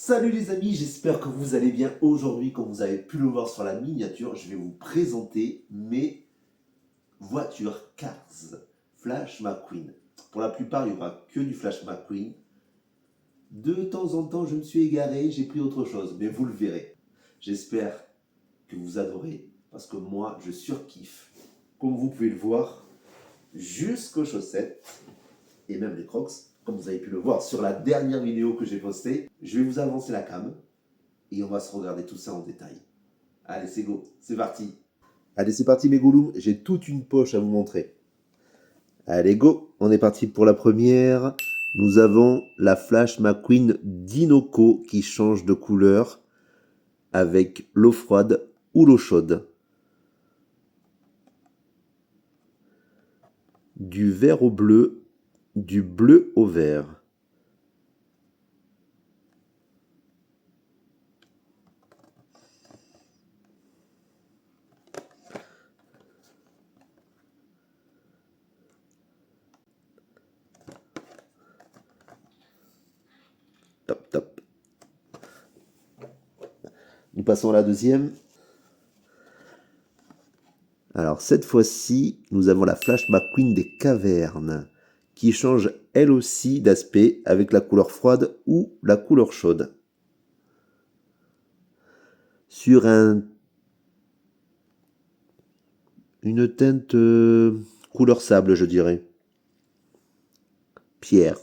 Salut les amis, j'espère que vous allez bien. Aujourd'hui, comme vous avez pu le voir sur la miniature, je vais vous présenter mes voitures Cars Flash McQueen. Pour la plupart, il n'y aura que du Flash McQueen. De temps en temps, je me suis égaré, j'ai pris autre chose, mais vous le verrez. J'espère que vous adorez, parce que moi, je surkiffe. Comme vous pouvez le voir, jusqu'aux chaussettes, et même les crocs, comme vous avez pu le voir sur la dernière vidéo que j'ai postée. Je vais vous avancer la cam, et on va se regarder tout ça en détail. Allez, c'est go, c'est parti. Allez, c'est parti mes gouloums, j'ai toute une poche à vous montrer. Allez, go, on est parti pour la première. Nous avons la Flash McQueen Dinoco qui change de couleur avec l'eau froide ou l'eau chaude. Du vert au bleu, du bleu au vert. Top, top. Nous passons à la deuxième. Alors cette fois-ci, nous avons la Flash McQueen des cavernes, qui change elle aussi d'aspect avec la couleur froide ou la couleur chaude. Sur une teinte couleur sable, je dirais. Pierre.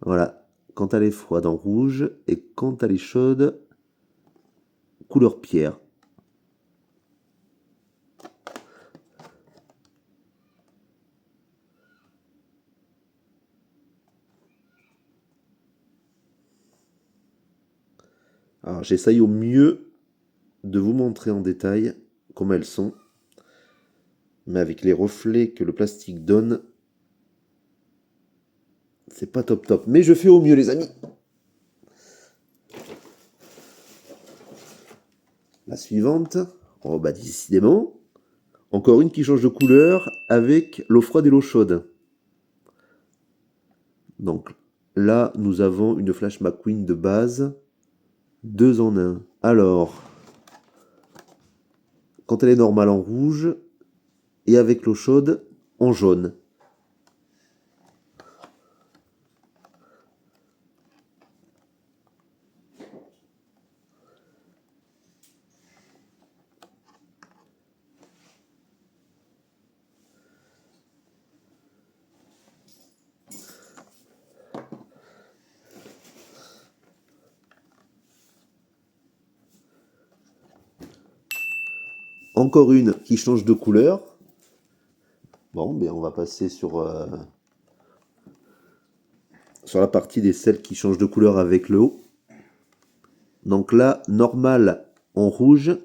Voilà. Quand elle est froide en rouge et quand elle est chaude, couleur pierre. Alors j'essaye au mieux de vous montrer en détail comment elles sont. Mais avec les reflets que le plastique donne, c'est pas top top. Mais je fais au mieux les amis. La suivante, oh bah décidément, encore une qui change de couleur avec l'eau froide et l'eau chaude. Donc là, nous avons une Flash McQueen de base, 2 en 1. Alors, quand elle est normale en rouge et avec l'eau chaude en jaune. Encore une qui change de couleur. Bon, ben on va passer sur la partie des celles qui changent de couleur avec le haut. Donc là, normal en rouge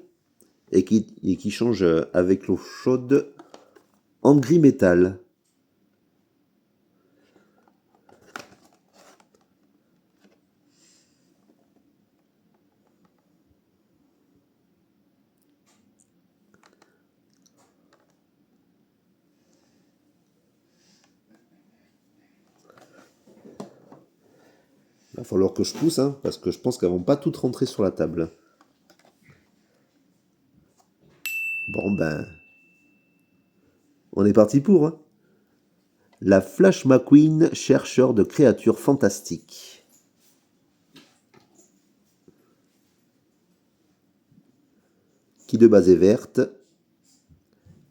et qui change avec l'eau chaude en gris métal. Il va falloir que je pousse, hein, parce que je pense qu'elles vont pas toutes rentrer sur la table. Bon ben, on est parti pour. Hein. La Flash McQueen, chercheur de créatures fantastiques. Qui de base est verte.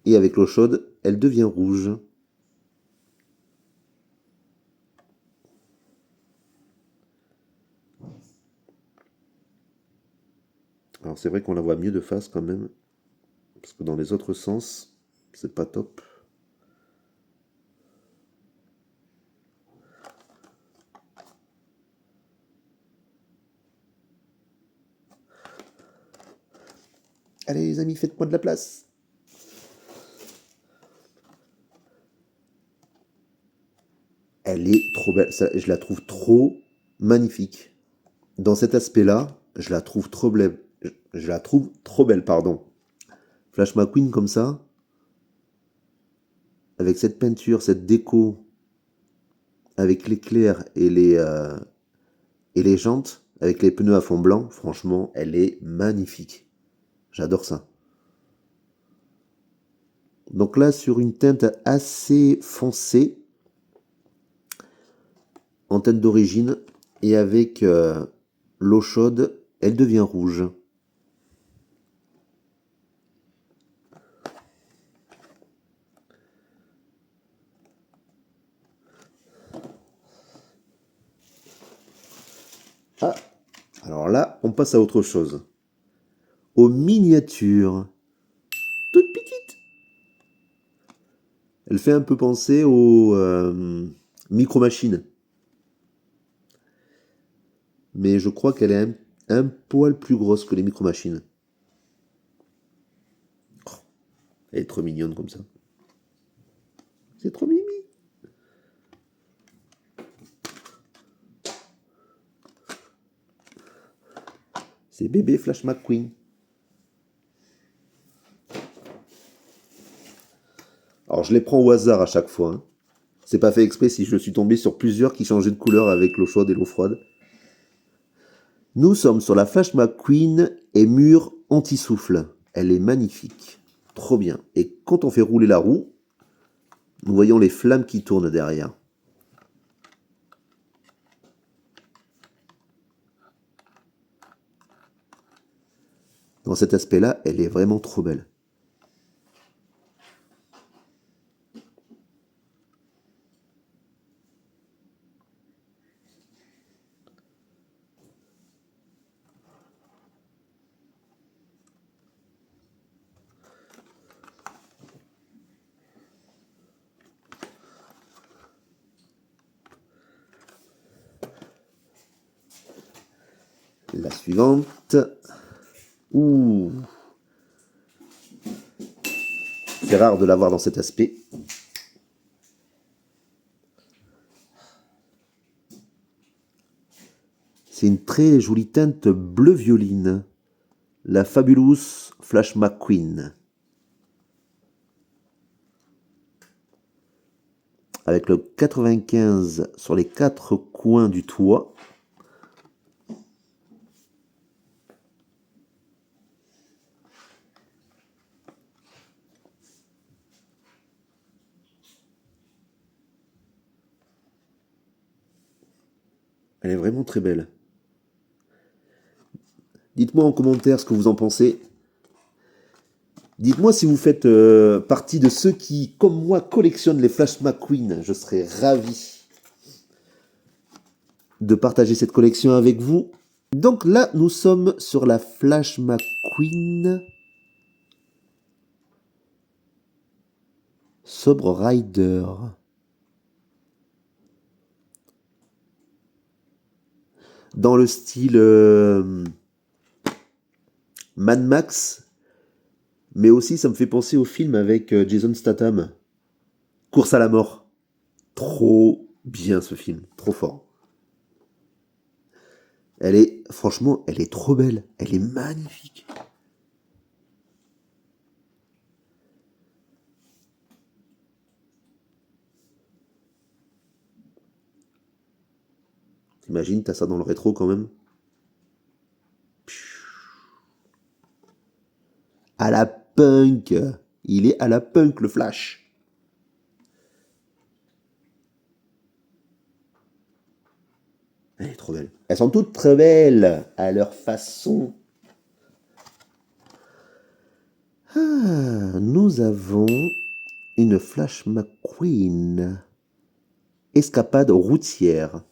Et avec l'eau chaude, elle devient rouge. Alors c'est vrai qu'on la voit mieux de face quand même. Parce que dans les autres sens, c'est pas top. Allez les amis, faites-moi de la place. Elle est trop belle. Je la trouve trop magnifique. Dans cet aspect-là, je la trouve trop belle. Je la trouve trop belle, pardon. Flash McQueen comme ça, avec cette peinture, cette déco, avec l'éclair et les jantes, avec les pneus à fond blanc, franchement, elle est magnifique. J'adore ça. Donc là, sur une teinte assez foncée, en teinte d'origine, et avec l'eau chaude, elle devient rouge. Ah, alors là, on passe à autre chose. Aux miniatures. Toute petite. Elle fait un peu penser aux micro-machines. Mais je crois qu'elle est un poil plus grosse que les micro-machines. Oh, elle est trop mignonne comme ça. C'est trop mimi. C'est bébé Flash McQueen. Alors je les prends au hasard à chaque fois. Hein. C'est pas fait exprès si je suis tombé sur plusieurs qui changeaient de couleur avec l'eau chaude et l'eau froide. Nous sommes sur la Flash McQueen et mur anti-souffle. Elle est magnifique. Trop bien. Et quand on fait rouler la roue, nous voyons les flammes qui tournent derrière. Dans cet aspect-là, elle est vraiment trop belle. La suivante. Ouh. C'est rare de l'avoir dans cet aspect. C'est une très jolie teinte bleu violine. La Fabulous Flash McQueen. Avec le 95 sur les 4 coins du toit. Elle est vraiment très belle. Dites-moi en commentaire ce que vous en pensez. Dites-moi si vous faites partie de ceux qui, comme moi, collectionnent les Flash McQueen. Je serais ravi de partager cette collection avec vous. Donc là, nous sommes sur la Flash McQueen Sobre Rider. Dans le style Mad Max, mais aussi ça me fait penser au film avec Jason Statham, Course à la mort. Trop bien ce film, trop fort. Franchement, elle est trop belle, elle est magnifique. T'imagines, t'as ça dans le rétro quand même. À la punk. Il est à la punk le Flash. Elle est trop belle. Elles sont toutes très belles à leur façon. Ah, nous avons une Flash McQueen. Escapade routière.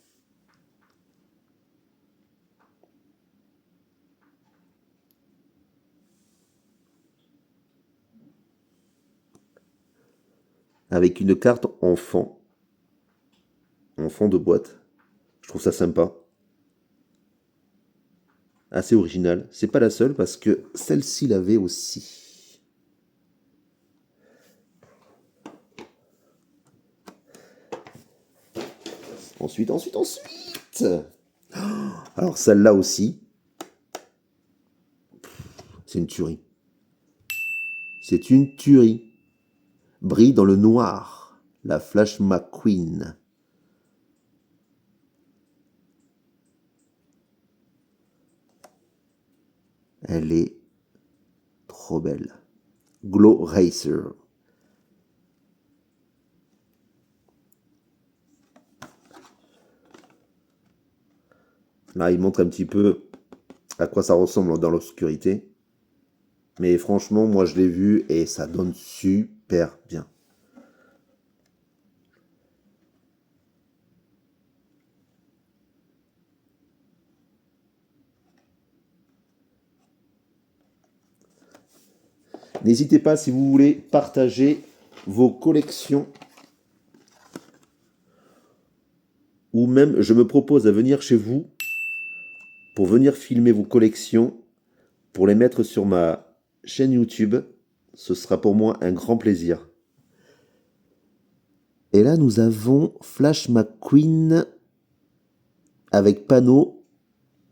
Avec une carte enfant. En fond de boîte. Je trouve ça sympa. Assez original. C'est pas la seule parce que celle-ci l'avait aussi. Ensuite. Alors celle-là aussi. C'est une tuerie. C'est une tuerie. Brille dans le noir. La Flash McQueen. Elle est trop belle. Glow Racer. Là, il montre un petit peu à quoi ça ressemble dans l'obscurité. Mais franchement, moi je l'ai vu et ça donne super bien. N'hésitez pas si vous voulez partager vos collections ou même je me propose à venir chez vous pour venir filmer vos collections, pour les mettre sur ma chaîne YouTube. Ce sera pour moi un grand plaisir. Et là, nous avons Flash McQueen avec panneau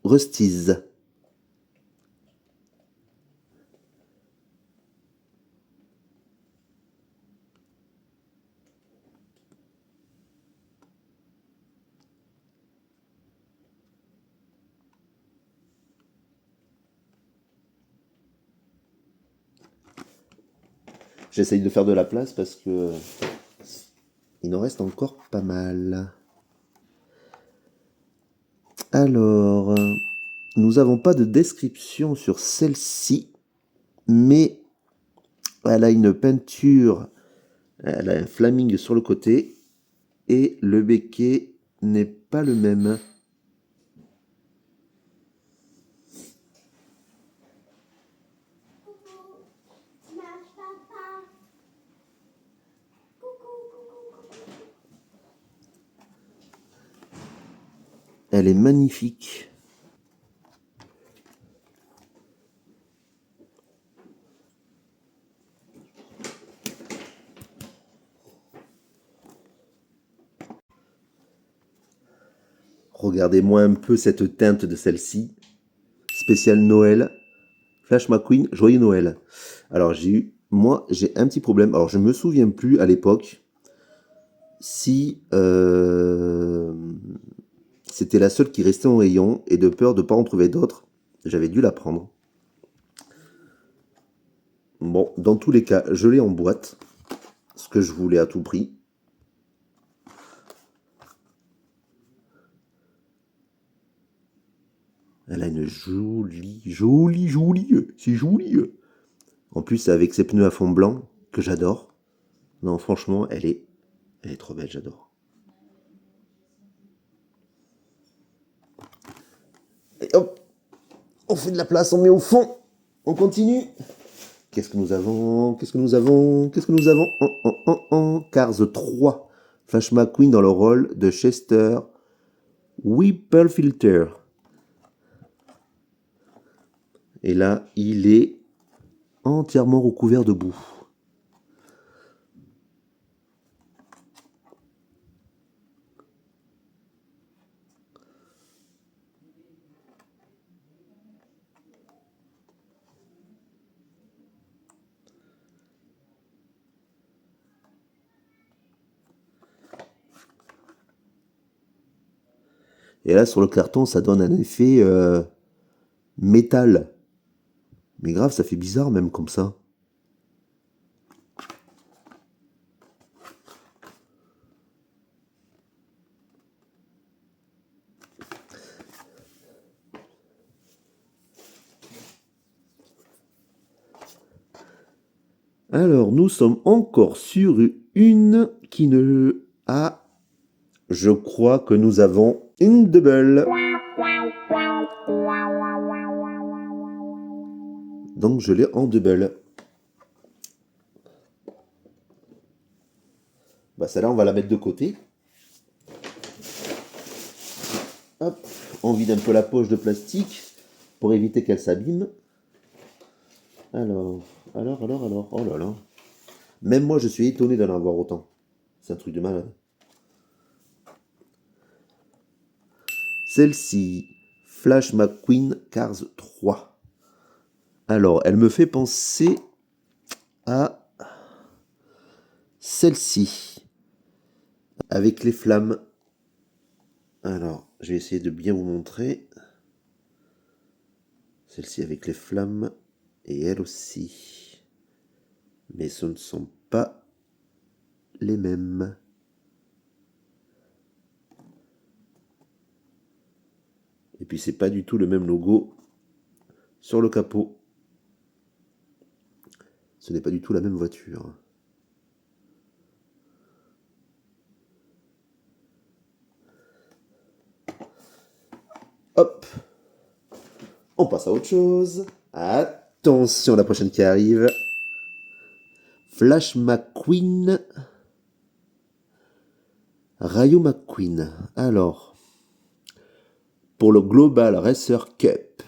Rusties. J'essaye de faire de la place parce que il en reste encore pas mal. Alors, nous n'avons pas de description sur celle-ci, mais elle a une peinture, elle a un flaming sur le côté et le béquet n'est pas le même. Elle est magnifique. Regardez-moi un peu cette teinte de celle-ci. Spécial Noël. Flash McQueen, joyeux Noël. Alors j'ai un petit problème. Alors je me souviens plus à l'époque si c'était la seule qui restait en rayon et de peur de ne pas en trouver d'autres, j'avais dû la prendre. Bon, dans tous les cas, je l'ai en boîte, ce que je voulais à tout prix. Elle a une jolie, c'est joli. En plus, avec ses pneus à fond blanc, que j'adore. Non, franchement, elle est trop belle, j'adore. Et hop, on fait de la place, on met au fond. On continue. Qu'est-ce que nous avons Cars 3. Flash McQueen dans le rôle de Chester Whipplefilter. Et là, il est entièrement recouvert de boue. Et là, sur le carton, ça donne un effet métal. Mais grave, ça fait bizarre même comme ça. Alors, nous sommes encore sur une qui ne a... Je crois que nous avons une double. Donc, je l'ai en double. Bah, celle-là, on va la mettre de côté. Hop, on vide un peu la poche de plastique pour éviter qu'elle s'abîme. Alors, oh là là. Même moi, je suis étonné d'en avoir autant. C'est un truc de malade. Celle-ci, Flash McQueen Cars 3. Alors, elle me fait penser à celle-ci, avec les flammes. Alors, je vais essayer de bien vous montrer. Celle-ci avec les flammes et elle aussi. Mais ce ne sont pas les mêmes. Et puis c'est pas du tout le même logo sur le capot. Ce n'est pas du tout la même voiture. Hop, on passe à autre chose. Attention, la prochaine qui arrive. Flash McQueen. Rayo McQueen. Alors, pour le Global Racer Cup,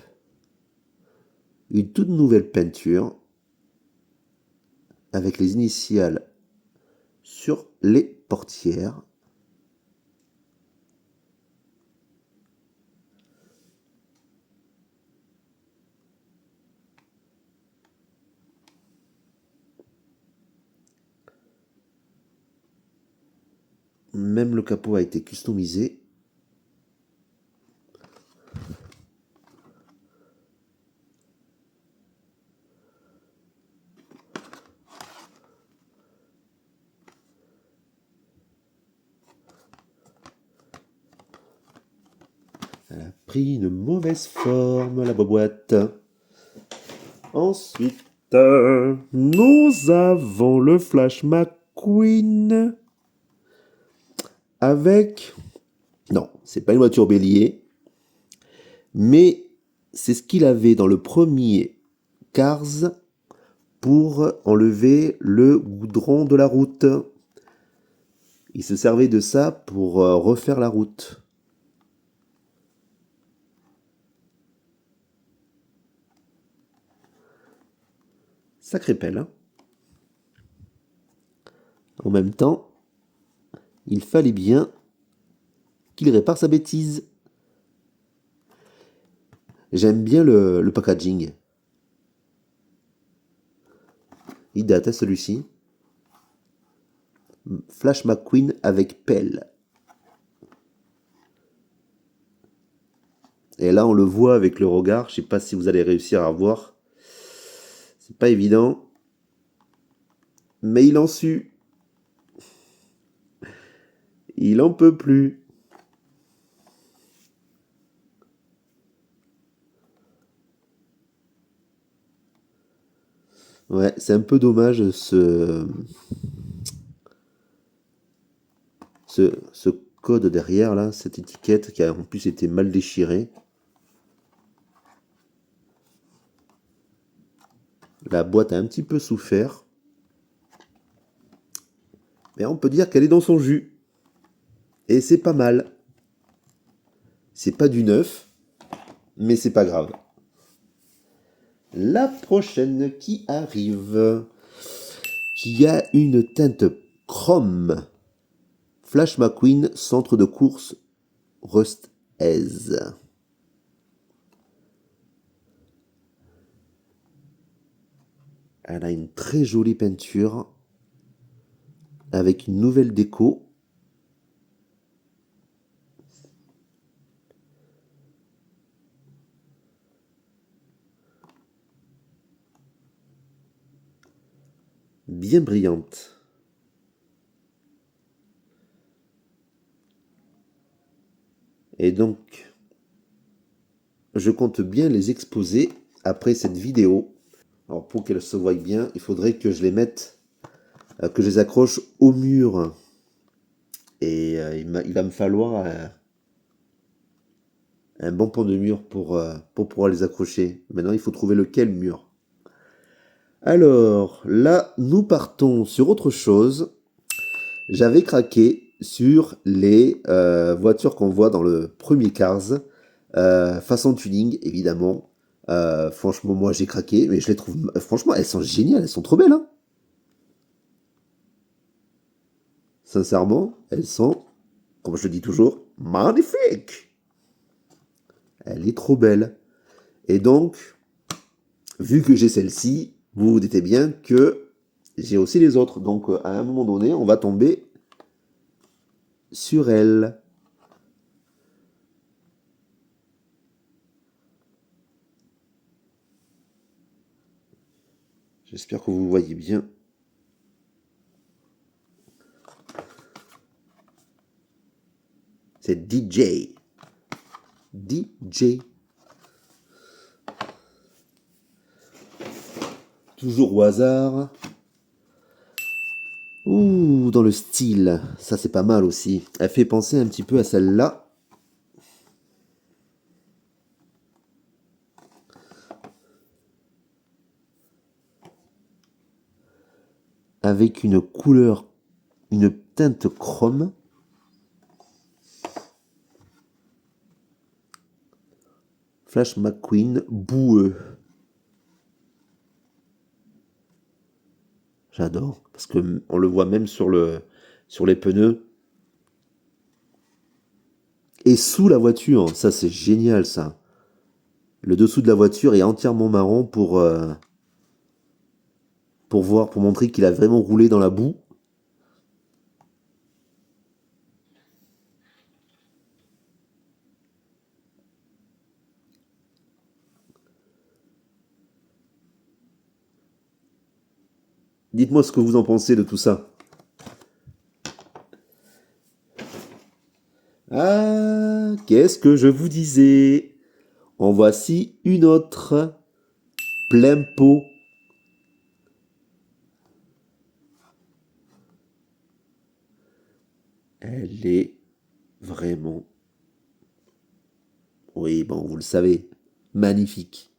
une toute nouvelle peinture avec les initiales sur les portières. Même le capot a été customisé. Elle a pris une mauvaise forme, la boîte. Ensuite, nous avons le Flash McQueen avec... Non, c'est pas une voiture bélier, mais c'est ce qu'il avait dans le premier Cars pour enlever le goudron de la route. Il se servait de ça pour refaire la route. Sacré pelle, hein. En même temps, il fallait bien qu'il répare sa bêtise. J'aime bien le packaging. Il date, celui-ci. Flash McQueen avec pelle. Et là, on le voit avec le regard. Je sais pas si vous allez réussir à voir. C'est pas évident. Mais il en sue. Il en peut plus. Ouais, c'est un peu dommage ce code derrière là, cette étiquette qui a en plus été mal déchirée. La boîte a un petit peu souffert. Mais on peut dire qu'elle est dans son jus. Et c'est pas mal. C'est pas du neuf, mais c'est pas grave. La prochaine qui arrive, qui a une teinte chrome. Flash McQueen, centre de course Rust Aise. Elle a une très jolie peinture avec une nouvelle déco. Bien brillante. Et donc, je compte bien les exposer après cette vidéo. Alors pour qu'elles se voient bien, il faudrait que je les mette, que je les accroche au mur. Et il va me falloir un bon pan de mur pour pouvoir les accrocher. Maintenant, il faut trouver lequel mur. Alors, là, nous partons sur autre chose. J'avais craqué sur les voitures qu'on voit dans le premier Cars. Façon tuning, évidemment. Franchement, moi, j'ai craqué. Mais je les trouve... Franchement, elles sont géniales. Elles sont trop belles, hein. Sincèrement, elles sont, comme je le dis toujours, magnifiques. Elle est trop belle. Et donc, vu que j'ai celle-ci, vous vous doutez bien que j'ai aussi les autres. Donc, à un moment donné, on va tomber sur elle. J'espère que vous voyez bien. C'est DJ. DJ. Toujours au hasard. Ouh, dans le style. Ça, c'est pas mal aussi. Elle fait penser un petit peu à celle-là. Avec une couleur, une teinte chrome. Flash McQueen boueux. J'adore, parce que on le voit même sur les pneus. Et sous la voiture, ça c'est génial ça. Le dessous de la voiture est entièrement marron pour montrer qu'il a vraiment roulé dans la boue. Dites-moi ce que vous en pensez de tout ça. Ah, qu'est-ce que je vous disais? En voici une autre. Plein pot. Elle est vraiment, oui, bon, vous le savez, magnifique.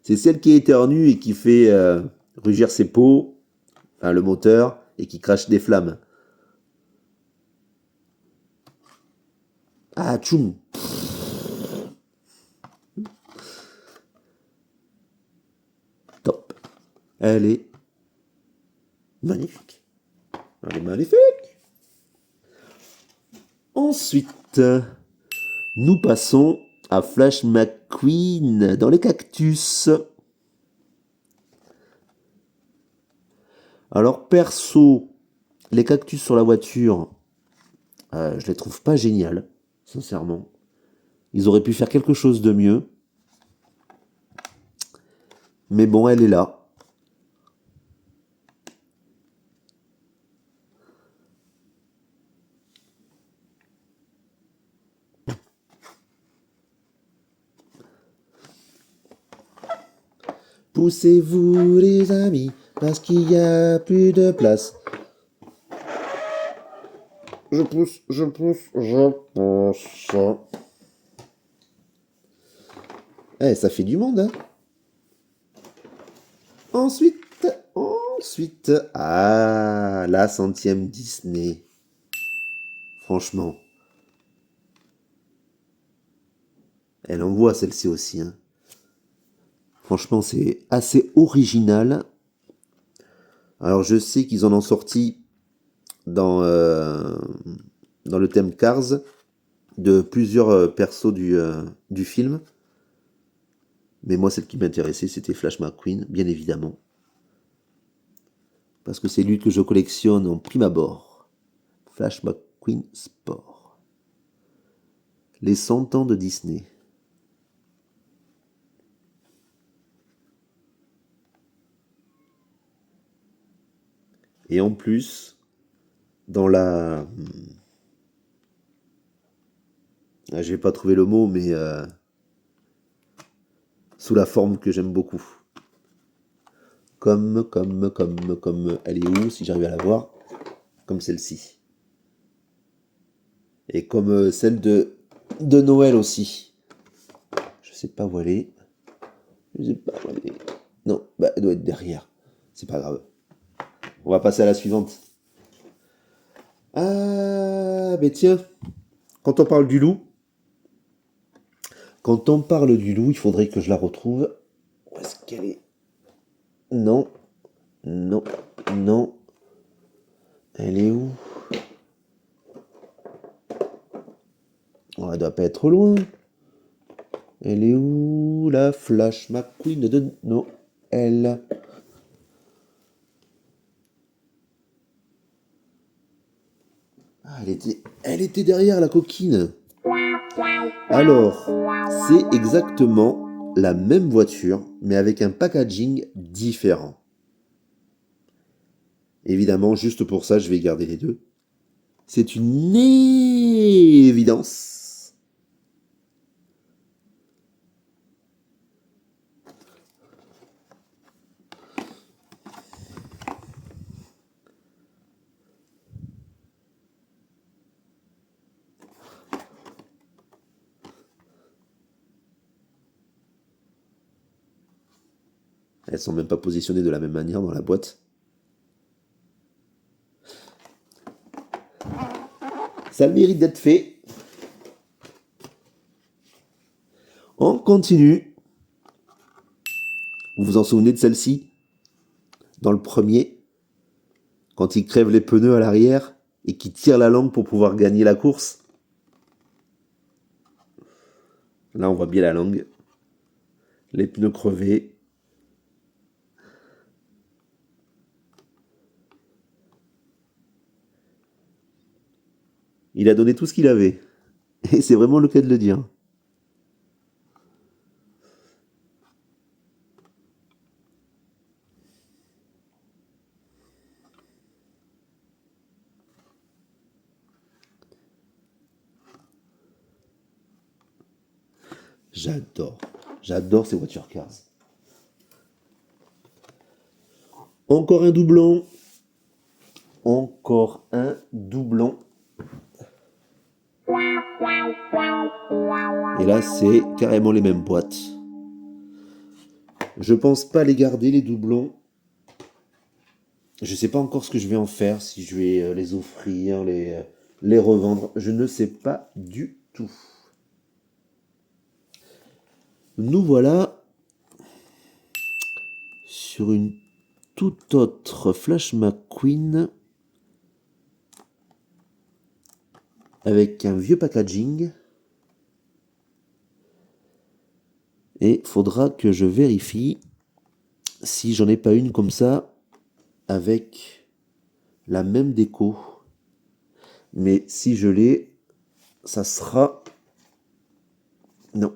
C'est celle qui éternue et qui fait rugir ses peaux, enfin, le moteur, et qui crache des flammes. Ah, tchoum. Top. Elle est magnifique. Elle est magnifique. Ensuite, nous passons à Flash McQueen dans les cactus. Alors perso, les cactus sur la voiture, je les trouve pas géniales, sincèrement. Ils auraient pu faire quelque chose de mieux. Mais bon, elle est là. Poussez-vous les amis, parce qu'il n'y a plus de place. Je pousse, je pousse, je pousse. Eh, ça fait du monde, hein. Ensuite, ah, la 100e Disney. Franchement. Elle envoie celle-ci aussi, hein. Franchement, c'est assez original. Alors, je sais qu'ils en ont sorti dans le thème Cars de plusieurs persos du film. Mais moi, celle qui m'intéressait, c'était Flash McQueen, bien évidemment. Parce que c'est lui que je collectionne en prime abord. Flash McQueen Sport. Les 100 ans de Disney. Et en plus, dans la... Je vais pas trouver le mot, mais sous la forme que j'aime beaucoup. Comme, elle est où, si j'arrive à la voir? Comme celle-ci. Et comme celle de Noël aussi. Je sais pas où elle est. Je sais pas où elle est. Non, bah, elle doit être derrière. C'est pas grave. On va passer à la suivante. Ah, mais tiens, quand on parle du loup, il faudrait que je la retrouve. Où est-ce qu'elle est? Non, non, non. Elle est où? Oh, elle doit pas être loin. Elle est où, la Flash McQueen de Noël? Ah, elle était derrière la coquine. Alors, c'est exactement la même voiture, mais avec un packaging différent. Évidemment, juste pour ça, je vais garder les deux. C'est une évidence. Elles sont même pas positionnées de la même manière dans la boîte. Ça a le mérite d'être fait. On continue. Vous vous en souvenez de celle-ci? Dans le premier, quand il crève les pneus à l'arrière et qu'il tire la langue pour pouvoir gagner la course. Là, on voit bien la langue. Les pneus crevés. Il a donné tout ce qu'il avait. Et c'est vraiment le cas de le dire. J'adore. J'adore ces voitures Cars. Encore un doublon. Encore un doublon. Et là, c'est carrément les mêmes boîtes. Je pense pas les garder, les doublons. Je sais pas encore ce que je vais en faire, si je vais les offrir, les revendre. Je ne sais pas du tout. Nous voilà sur une toute autre Flash McQueen avec un vieux packaging. Et faudra que je vérifie si j'en ai pas une comme ça avec la même déco. Mais si je l'ai, ça sera... Non.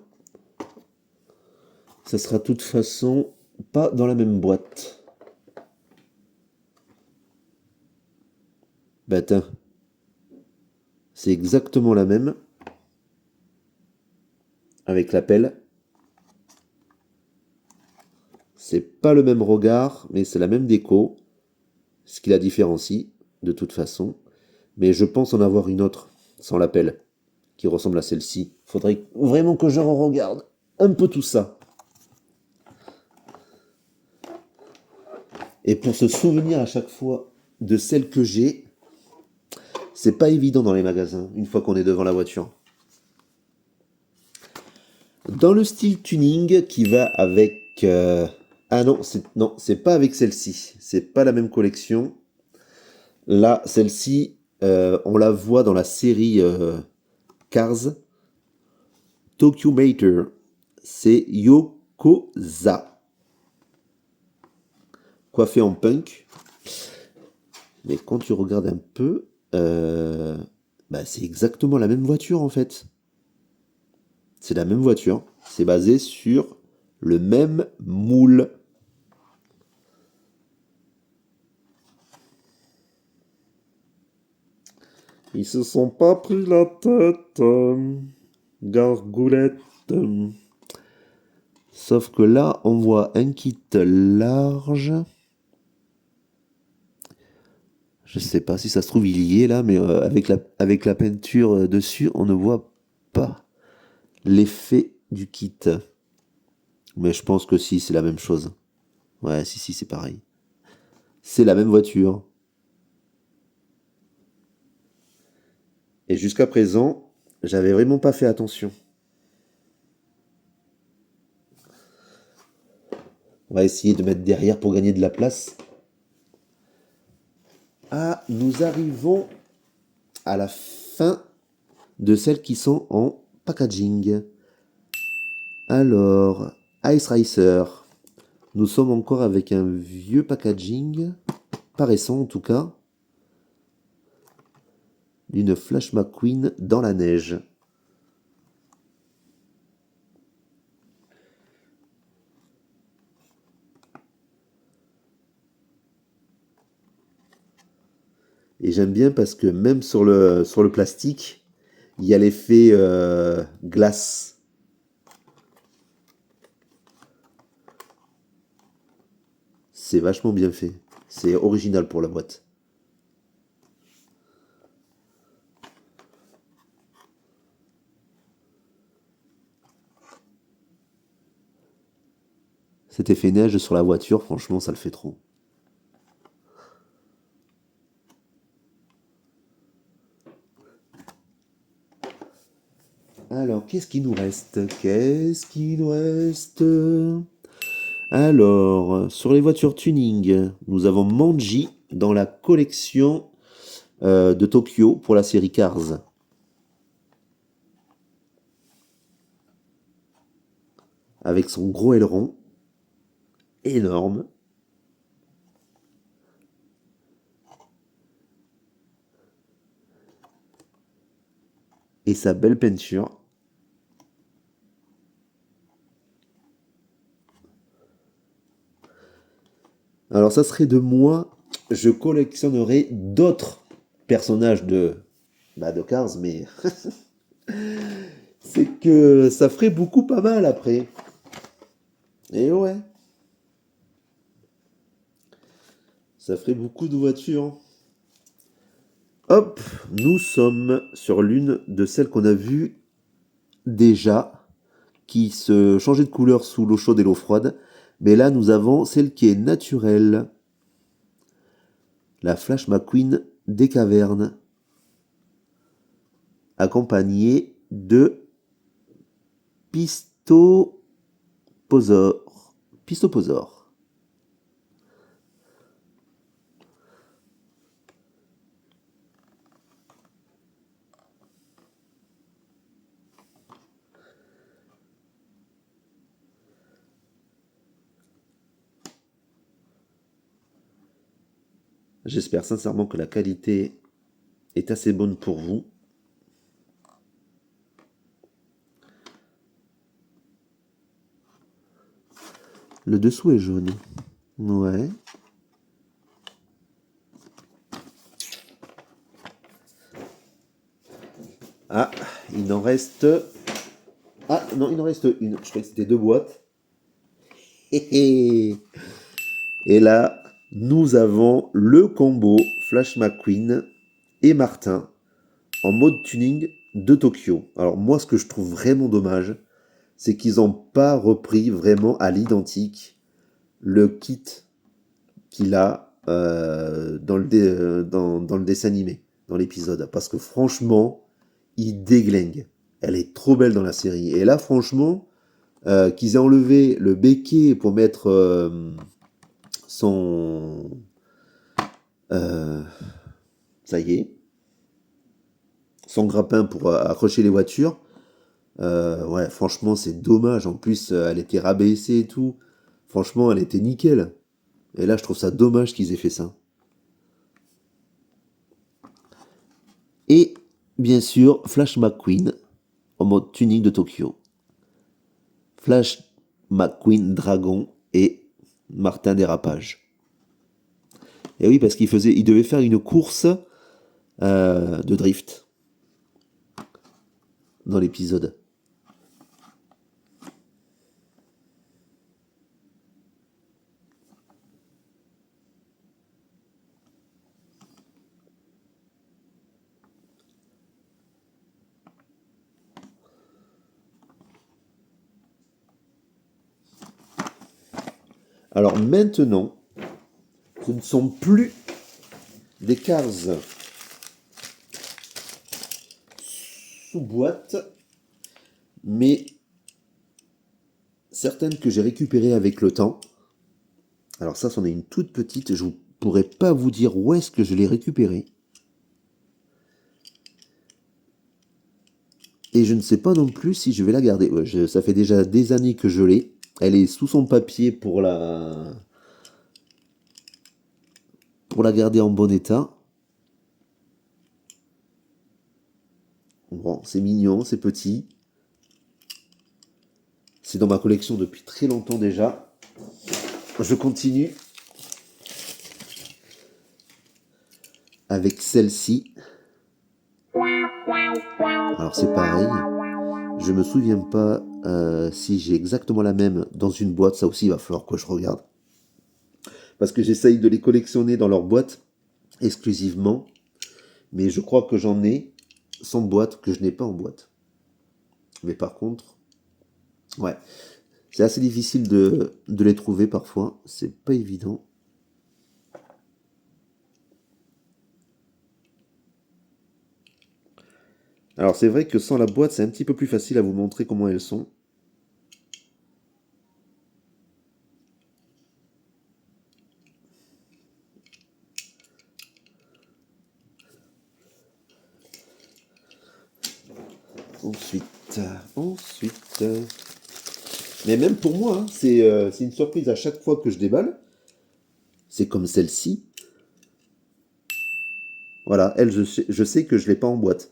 Ça sera de toute façon pas dans la même boîte. Bah tiens. C'est exactement la même. Avec la pelle. C'est pas le même regard, mais c'est la même déco. Ce qui la différencie, de toute façon. Mais je pense en avoir une autre, sans la pelle, qui ressemble à celle-ci. Faudrait vraiment que je regarde un peu tout ça. Et pour se souvenir à chaque fois de celle que j'ai, c'est pas évident dans les magasins, une fois qu'on est devant la voiture. Dans le style tuning qui va avec... Ah non, c'est pas avec celle-ci. C'est pas la même collection. Là, celle-ci, on la voit dans la série Cars. Tokyo Mater. C'est Yokoza. Coiffé en punk. Mais quand tu regardes un peu, c'est exactement la même voiture en fait. C'est la même voiture. C'est basé sur le même moule. Ils se sont pas pris la tête, gargoulette. Sauf que là, on voit un kit large. Je sais pas si ça se trouve il y est là, mais avec la peinture dessus, on ne voit pas l'effet du kit. Mais je pense que si, c'est la même chose. Ouais, si, c'est pareil. C'est la même voiture. Et jusqu'à présent, j'avais vraiment pas fait attention. On va essayer de mettre derrière pour gagner de la place. Ah, nous arrivons à la fin de celles qui sont en packaging. Alors, Ice Racer. Nous sommes encore avec un vieux packaging, pas récent en tout cas, d'une Flash McQueen dans la neige. Et j'aime bien parce que même sur le plastique, il y a l'effet glace. C'est vachement bien fait. C'est original pour la boîte. Cet effet neige sur la voiture, franchement, ça le fait trop. Alors, qu'est-ce qui nous reste? Qu'est-ce qui nous reste? Alors, sur les voitures tuning, nous avons Manji dans la collection de Tokyo pour la série Cars. Avec son gros aileron, énorme. Et sa belle peinture. Alors ça serait de moi, je collectionnerais d'autres personnages de Cars, mais c'est que ça ferait beaucoup pas mal après. Et ouais, ça ferait beaucoup de voitures. Hop, nous sommes sur l'une de celles qu'on a vues déjà, qui se changeait de couleur sous l'eau chaude et l'eau froide. Mais là, nous avons celle qui est naturelle. La Flash McQueen des cavernes. Accompagnée de Pistoposaure. Pistoposaure. J'espère sincèrement que la qualité est assez bonne pour vous. Le dessous est jaune. Ouais. Ah, il en reste... Ah, non, il en reste une. Je croyais que c'était deux boîtes. Et là, nous avons le combo Flash McQueen et Martin en mode tuning de Tokyo. Alors moi, ce que je trouve vraiment dommage, c'est qu'ils n'ont pas repris vraiment à l'identique le kit qu'il a dans le dessin animé, dans l'épisode. Parce que franchement, il déglingue. Elle est trop belle dans la série. Et là, franchement, qu'ils aient enlevé le béquet pour mettre son... ça y est. Son grappin pour accrocher les voitures. Ouais, franchement, c'est dommage. En plus, elle était rabaissée et tout. Franchement, elle était nickel. Et là, je trouve ça dommage qu'ils aient fait ça. Et, bien sûr, Flash McQueen en mode tuning de Tokyo. Flash McQueen Dragon et Martin Dérapage. Et oui, parce il devait faire une course de drift dans l'épisode. Alors maintenant, ce ne sont plus des Cars sous boîte, mais certaines que j'ai récupérées avec le temps. Alors ça, c'en est une toute petite, je ne pourrais pas vous dire où est-ce que je l'ai récupérée. Et je ne sais pas non plus si je vais la garder. Ouais, ça fait déjà des années que je l'ai. Elle est sous son papier pour la garder en bon état. Bon, c'est mignon, c'est petit. C'est dans ma collection depuis très longtemps déjà. Je continue. avec celle-ci. Alors c'est pareil. Je me souviens pas si j'ai exactement la même dans une boîte. Ça aussi, il va falloir que je regarde. Parce que j'essaye de les collectionner dans leur boîte exclusivement. Mais je crois que j'en ai sans boîte que je n'ai pas en boîte. Mais par contre, ouais, c'est assez difficile de les trouver parfois. C'est pas évident. Alors c'est vrai que sans la boîte, c'est un petit peu plus facile à vous montrer comment elles sont. Ensuite. Mais même pour moi, hein, c'est une surprise à chaque fois que je déballe. C'est comme celle-ci. Voilà, elle, je sais que je l'ai pas en boîte.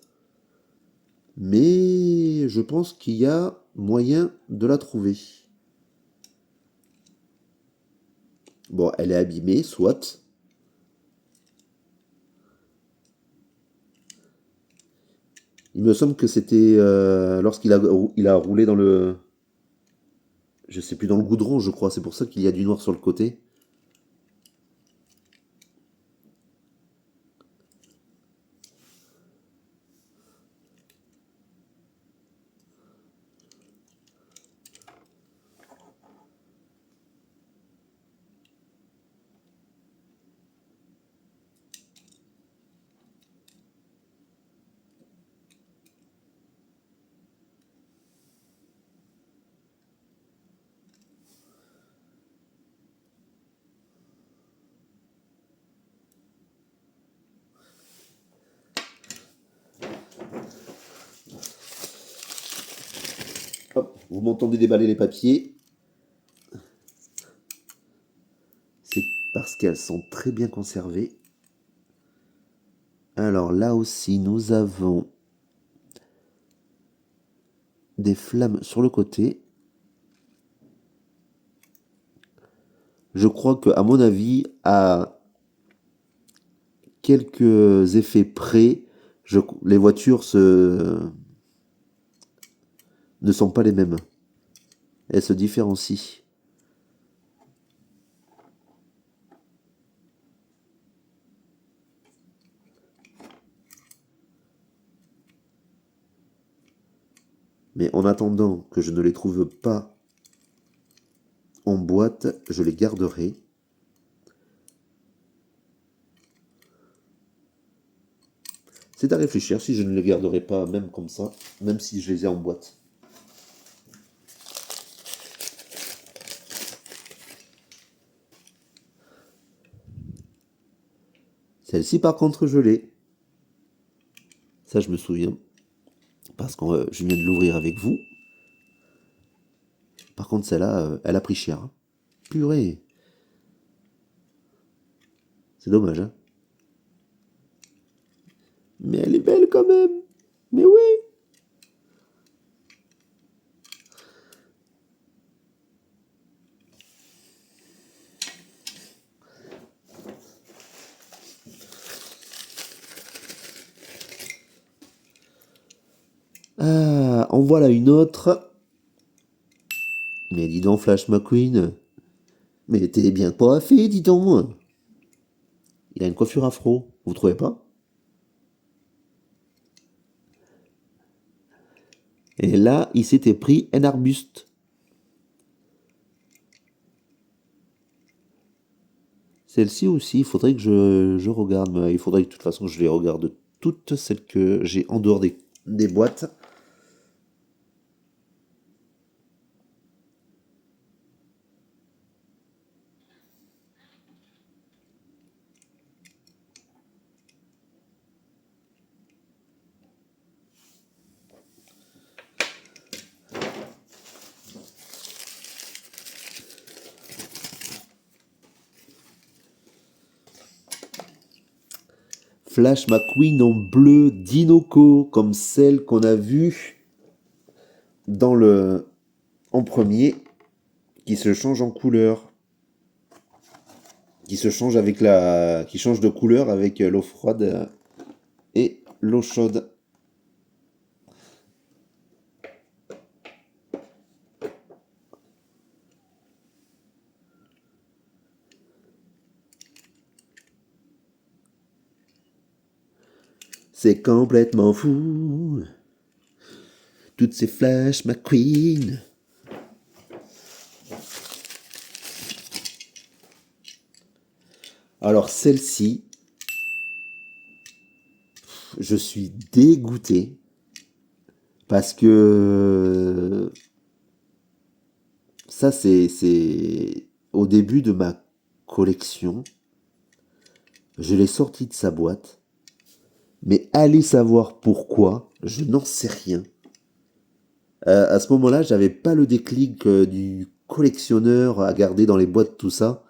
Mais je pense qu'il y a moyen de la trouver. Bon, elle est abîmée, soit. Il me semble que c'était lorsqu'il il a roulé dans le... Je sais plus, dans le goudron, je crois. C'est pour ça qu'il y a du noir sur le côté. Hop, vous m'entendez déballer les papiers. C'est parce qu'elles sont très bien conservées. Alors là aussi, nous avons des flammes sur le côté. Je crois que, à mon avis, à quelques effets près, les voitures ne sont pas les mêmes. Elles se différencient. Mais en attendant que je ne les trouve pas en boîte, je les garderai. C'est à réfléchir si je ne les garderai pas même comme ça, même si je les ai en boîte. Celle-ci par contre je l'ai. Ça je me souviens. Parce que je viens de l'ouvrir avec vous. Par contre celle-là, elle a pris cher. Hein. Purée. C'est dommage, hein. Mais elle est belle quand même. Mais oui. Ah, en voilà une autre. Mais dis donc, Flash McQueen. Mais t'es bien coiffé, dis donc. Il a une coiffure afro, vous trouvez pas? Et là, il s'était pris un arbuste. Celle-ci aussi, il faudrait que je regarde. Mais il faudrait que de toute façon, je les regarde toutes celles que j'ai en dehors des boîtes. Flash McQueen en bleu d'Inoco, comme celle qu'on a vue en premier, qui se change en couleur. qui se change qui change de couleur avec l'eau froide et l'eau chaude. C'est complètement fou. Toutes ces Flash McQueen. Alors celle-ci, je suis dégoûté parce que ça c'est au début de ma collection. Je l'ai sorti de sa boîte, mais allez savoir pourquoi, je n'en sais rien. À ce moment-là, j'avais pas le déclic du collectionneur à garder dans les boîtes tout ça,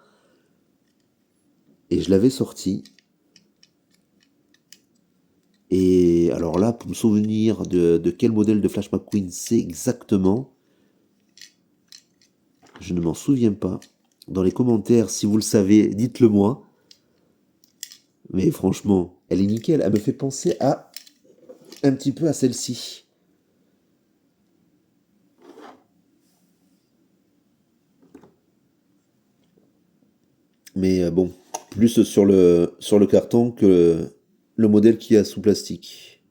et je l'avais sorti. Et alors là, pour me souvenir de quel modèle de Flash McQueen c'est exactement, je ne m'en souviens pas. Dans les commentaires, si vous le savez, dites-le moi. Mais franchement, elle est nickel. Elle me fait penser à un petit peu à celle-ci. Mais bon, plus sur le carton que le modèle qui a sous plastique.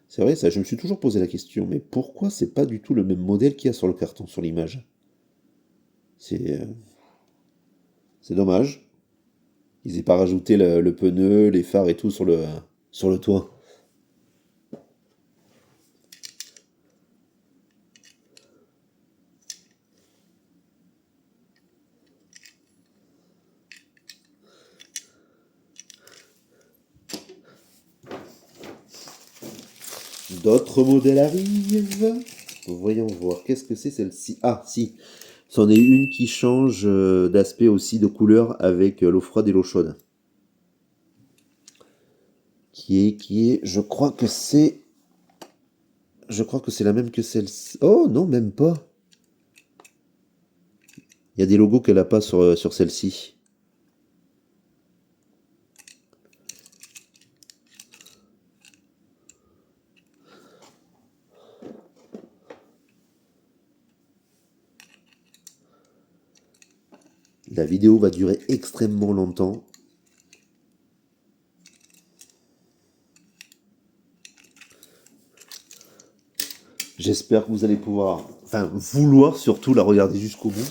C'est vrai, ça, je me suis toujours posé la question, mais pourquoi c'est pas du tout le même modèle qu'il y a sur le carton, sur l'image? C'est euh, c'est dommage. Ils aient pas rajouté le pneu, les phares et tout sur le toit. D'autres modèles arrivent. Voyons voir. Qu'est-ce que c'est celle-ci? Ah, si. C'en est une qui change d'aspect aussi, de couleur avec l'eau froide et l'eau chaude. Je crois que c'est la même que celle-ci. Oh non, même pas. Il y a des logos qu'elle a pas sur celle-ci. La vidéo va durer extrêmement longtemps. J'espère que vous allez pouvoir, enfin vouloir surtout la regarder jusqu'au bout.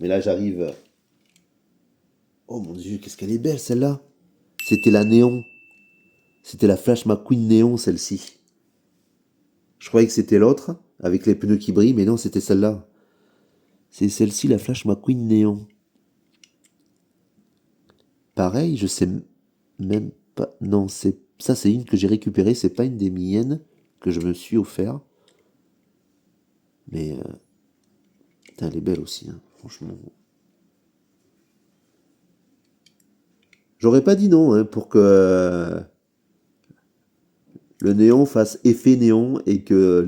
Mais là j'arrive. Oh mon dieu, qu'est-ce qu'elle est belle celle-là. C'était la néon. C'était la Flash McQueen néon celle-ci. Je croyais que c'était l'autre, avec les pneus qui brillent, mais non, c'était celle-là. C'est celle-ci, la Flash McQueen néon. Pareil, je sais même pas. Non, c'est une que j'ai récupérée, c'est pas une des miennes que je me suis offert. Mais putain, elle est belle aussi, hein, franchement. J'aurais pas dit non hein, pour que le néon fasse effet néon et que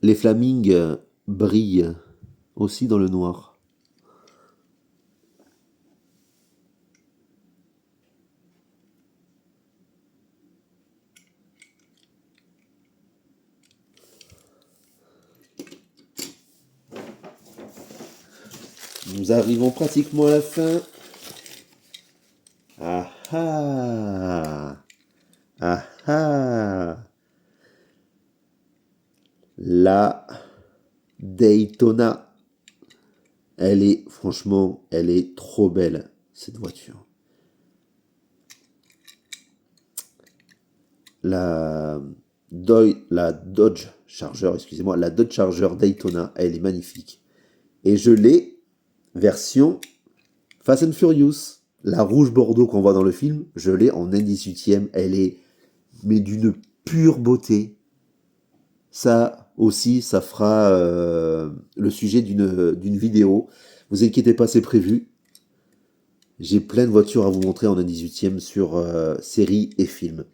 les flamings brillent aussi dans le noir. Nous arrivons pratiquement à la fin. Ah ah! Ah ah! La Daytona. Franchement, elle est trop belle, cette voiture. La, la Dodge Charger, excusez-moi, la Dodge Charger Daytona, elle est magnifique. Et je l'ai version Fast and Furious. La rouge bordeaux qu'on voit dans le film, je l'ai en N18e. Elle est mais d'une pure beauté. Ça aussi, ça fera le sujet d'une vidéo. Vous inquiétez pas, c'est prévu. J'ai plein de voitures à vous montrer en un 18e sur séries et films.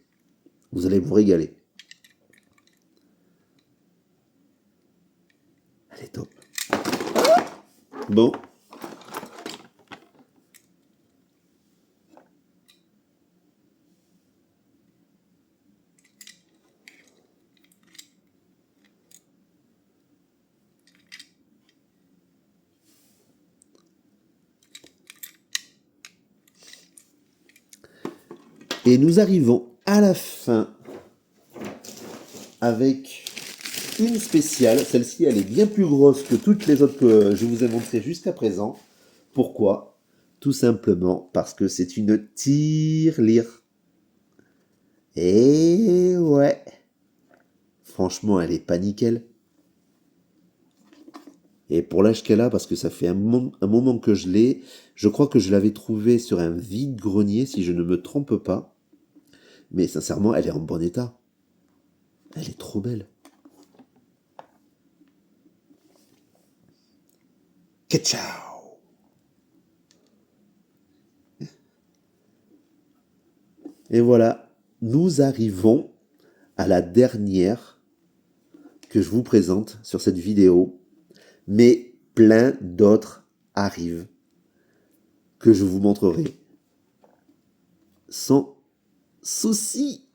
Vous allez vous régaler. Elle est top. Bon. Et nous arrivons à la fin avec une spéciale. Celle-ci, elle est bien plus grosse que toutes les autres que je vous ai montrées jusqu'à présent. Pourquoi? Tout simplement parce que c'est une tirelire. Et ouais. Franchement, elle est pas nickel. Et pour l'âge qu'elle a, parce que ça fait un moment que je l'ai, je crois que je l'avais trouvée sur un vide-grenier, si je ne me trompe pas. Mais sincèrement, elle est en bon état. Elle est trop belle. Ciao. Et voilà, nous arrivons à la dernière que je vous présente sur cette vidéo. Mais plein d'autres arrivent que je vous montrerai sans souci.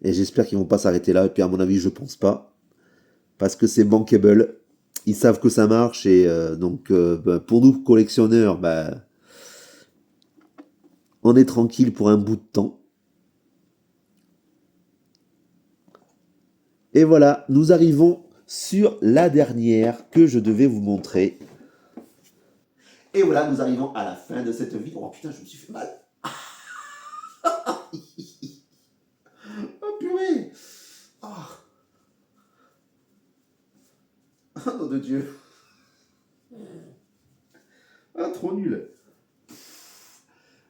Et j'espère qu'ils vont pas s'arrêter là. Et puis à mon avis, je pense pas. Parce que c'est bankable. Ils savent que ça marche. Et donc, pour nous, collectionneurs, on est tranquille pour un bout de temps. Et voilà, nous arrivons sur la dernière que je devais vous montrer. Et voilà, nous arrivons à la fin de cette vidéo. Oh putain, je me suis fait mal. Oh purée. Oh, oh nom de Dieu. Ah, trop nul.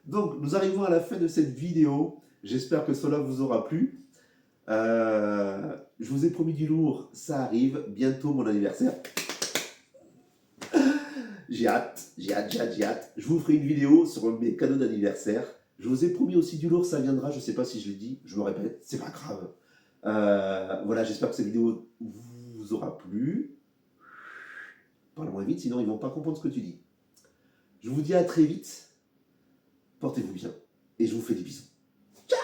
Donc, nous arrivons à la fin de cette vidéo. J'espère que cela vous aura plu. Je vous ai promis du lourd, ça arrive. Bientôt mon anniversaire. J'ai hâte. Je vous ferai une vidéo sur mes cadeaux d'anniversaire. Je vous ai promis aussi du lourd, ça viendra. Je ne sais pas si je l'ai dit, je me répète, c'est pas grave. Voilà, j'espère que cette vidéo vous aura plu. Parle moins vite, sinon ils vont pas comprendre ce que tu dis. Je vous dis à très vite. Portez-vous bien. Et je vous fais des bisous. Ciao.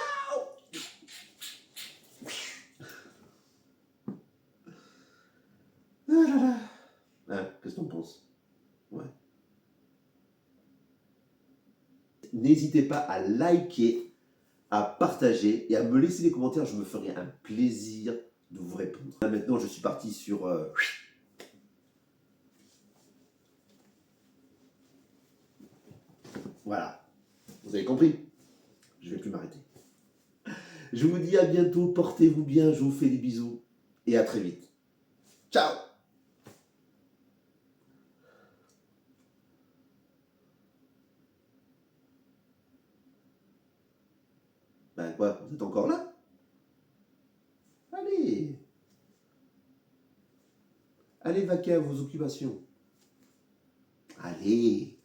Ah là là. Hein, qu'est-ce que t'en penses? Ouais. N'hésitez pas à liker, à partager et à me laisser des commentaires. Je me ferai un plaisir de vous répondre. Là, maintenant, je suis parti sur... Voilà. Vous avez compris? Je vais plus m'arrêter. Je vous dis à bientôt. Portez-vous bien. Je vous fais des bisous. Et à très vite. Ciao. Ben quoi? Vous êtes encore là? Allez. Allez vaquer à vos occupations. Allez.